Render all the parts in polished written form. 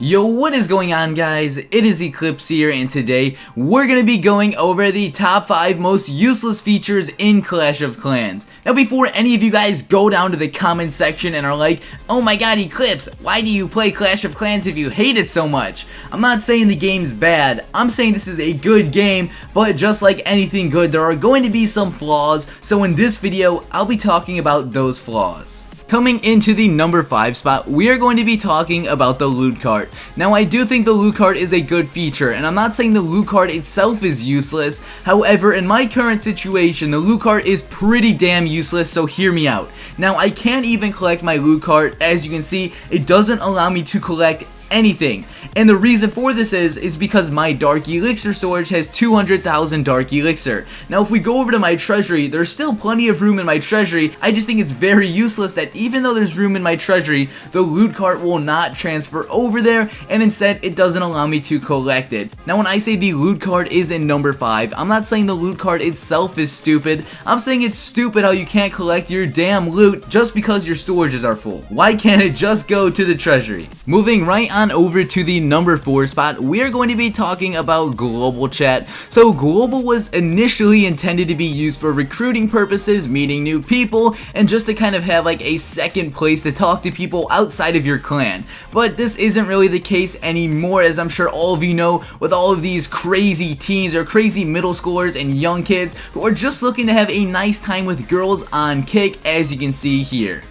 Yo, what is going on, guys? It is Eclihpse here, and today we're going to be going over the top 5 most useless features in Clash of Clans. Now, before any of you guys go down to the comment section and are like, oh my god, Eclihpse, why do you play Clash of Clans if you hate it so much? I'm not saying the game's bad, I'm saying this is a good game, but just like anything good, there are going to be some flaws, so in this video, I'll be talking about those flaws. Coming into the number 5 spot, we are going to be talking about the loot cart. Now, I do think the loot cart is a good feature, and I'm not saying the loot cart itself is useless. However, in my current situation, the loot cart is pretty damn useless, so hear me out. Now, I can't even collect my loot cart. As you can see, it doesn't allow me to collect anything, and the reason for this is because my dark elixir storage has 200,000 dark elixir. Now, if we go over to my treasury, there's still plenty of room in my treasury. I just think it's very useless that even though there's room in my treasury, the loot cart will not transfer over there, and instead it doesn't allow me to collect it. Now, when I say the loot cart is in number 5, I'm not saying the loot cart itself is stupid. I'm saying it's stupid how you can't collect your damn loot just because your storages are full. Why can't it just go to the treasury? Moving right on over to the number 4 spot, we are going to be talking about global chat. So global was initially intended to be used for recruiting purposes, meeting new people, and just to kind of have like a second place to talk to people outside of your clan. But this isn't really the case anymore, as I'm sure all of you know, with all of these crazy teens or crazy middle schoolers and young kids who are just looking to have a nice time with girls on Kick, as you can see here.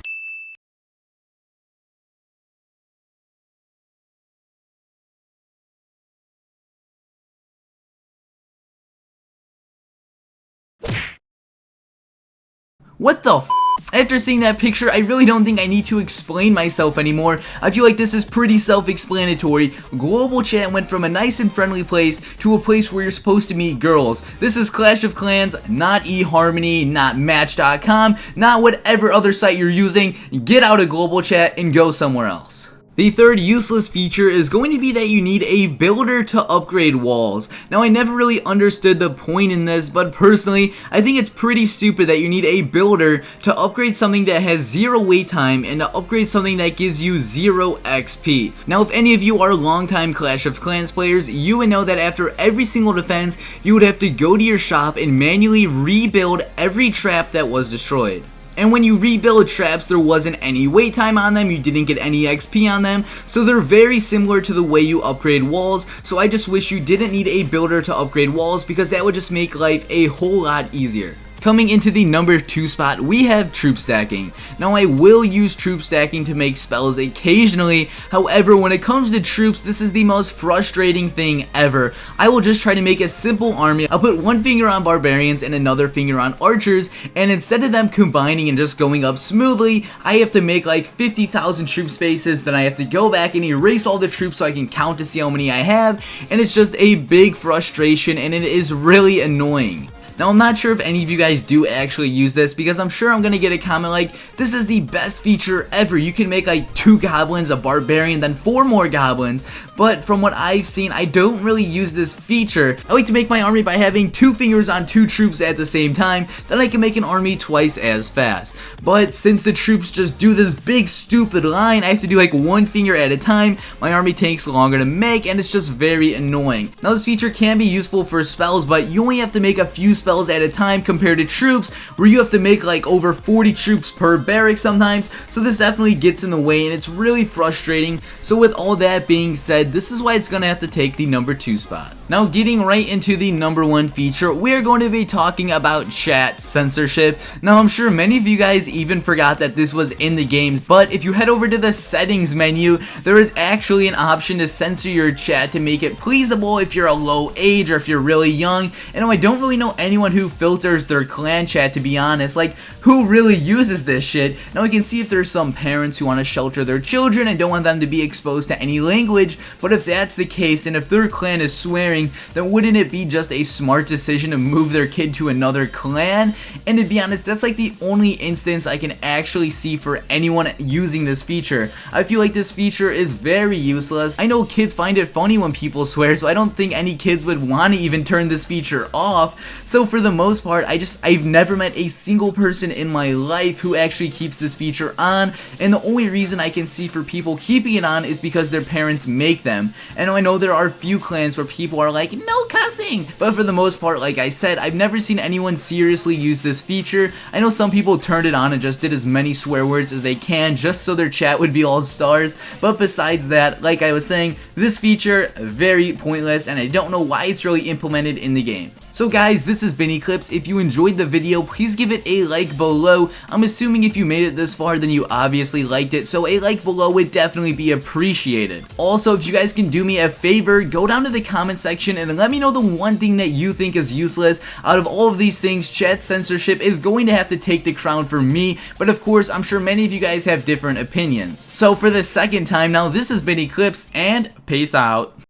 What the f? After seeing that picture, I really don't think I need to explain myself anymore. I feel like this is pretty self-explanatory. Global chat went from a nice and friendly place to a place where you're supposed to meet girls. This is Clash of Clans, not eHarmony, not Match.com, not whatever other site you're using. Get out of global chat and go somewhere else. The third useless feature is going to be that you need a builder to upgrade walls. Now, I never really understood the point in this, but personally, I think it's pretty stupid that you need a builder to upgrade something that has 0 wait time and to upgrade something that gives you 0 XP. Now, if any of you are longtime Clash of Clans players, you would know that after every single defense, you would have to go to your shop and manually rebuild every trap that was destroyed. And when you rebuild traps, there wasn't any wait time on them, you didn't get any XP on them, so they're very similar to the way you upgrade walls. So I just wish you didn't need a builder to upgrade walls, because that would just make life a whole lot easier. Coming into the number 2 spot, we have troop stacking. Now, I will use troop stacking to make spells occasionally. However, when it comes to troops, this is the most frustrating thing ever. I will just try to make a simple army. I'll put one finger on Barbarians and another finger on Archers, and instead of them combining and just going up smoothly, I have to make like 50,000 troop spaces. Then I have to go back and erase all the troops so I can count to see how many I have, and it's just a big frustration, and it is really annoying. Now, I'm not sure if any of you guys do actually use this, because I'm sure I'm going to get a comment like, this is the best feature ever. You can make like 2 goblins, a barbarian, then 4 more goblins. But from what I've seen, I don't really use this feature. I like to make my army by having 2 fingers on 2 troops at the same time, then I can make an army twice as fast. But since the troops just do this big stupid line, I have to do like 1 finger at a time. My army takes longer to make, and it's just very annoying. Now, this feature can be useful for spells, but you only have to make a few spells at a time compared to troops, where you have to make like over 40 troops per barrack sometimes, so this definitely gets in the way, and it's really frustrating. So with all that being said, this is why it's gonna have to take the number 2 spot. Now, getting right into the number 1 feature, we are going to be talking about chat censorship. Now, I'm sure many of you guys even forgot that this was in the game, but if you head over to the settings menu, there is actually an option to censor your chat to make it pleasable if you're a low age or if you're really young. And I don't really know anyone who filters their clan chat, to be honest. Like, who really uses this shit? Now, we can see if there's some parents who want to shelter their children and don't want them to be exposed to any language, but if that's the case, and if their clan is swearing sharing, then wouldn't it be just a smart decision to move their kid to another clan? And to be honest, that's like the only instance I can actually see for anyone using this feature. I feel like this feature is very useless. I know kids find it funny when people swear, so I don't think any kids would want to even turn this feature off. So for the most part, I've never met a single person in my life who actually keeps this feature on, and the only reason I can see for people keeping it on is because their parents make them. And I know there are a few clans where people are like, no cussing, but for the most part, like I said, I've never seen anyone seriously use this feature. I know some people turned it on and just did as many swear words as they can just so their chat would be all stars, but besides that, like I was saying, this feature, very pointless, and I don't know why it's really implemented in the game. So guys, this has been Eclihpse. If you enjoyed the video, please give it a like below. I'm assuming if you made it this far, then you obviously liked it, so a like below would definitely be appreciated. Also, if you guys can do me a favor, go down to the comment section and let me know the one thing that you think is useless. Out of all of these things, chat censorship is going to have to take the crown for me, but of course, I'm sure many of you guys have different opinions. So for the second time now, this has been Eclihpse, and peace out.